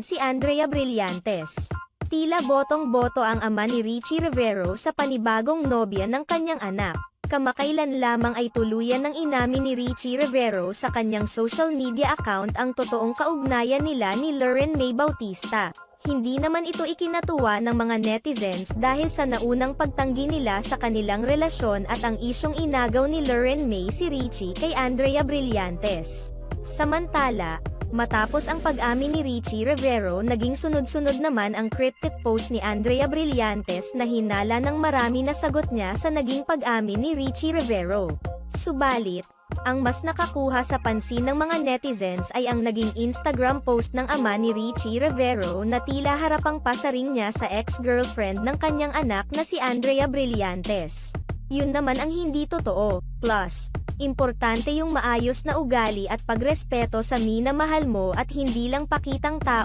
Si Andrea Brillantes. Tila botong-boto ang ama ni Richie Rivero sa panibagong nobya ng kanyang anak. Kamakailan lamang ay tuluyan ng inamin ni Richie Rivero sa kanyang social media account ang totoong kaugnayan nila ni Lauren May Bautista. Hindi naman ito ikinatuwa ng mga netizens dahil sa naunang pagtanggi nila sa kanilang relasyon at ang isyong inagaw ni Lauren May si Richie kay Andrea Brillantes. Samantala, matapos ang pag-amin ni Richie Rivero, naging sunod-sunod naman ang cryptic post ni Andrea Brillantes na hinala ng marami na sagot niya sa naging pag-amin ni Richie Rivero. Subalit, ang mas nakakuha sa pansin ng mga netizens ay ang naging Instagram post ng ama ni Richie Rivero na tila harapang pasaring niya sa ex-girlfriend ng kanyang anak na si Andrea Brillantes. Yun naman ang hindi totoo. Plus, importante yung maayos na ugali at pagrespeto sa minamahal mo at hindi lang pakitang tao.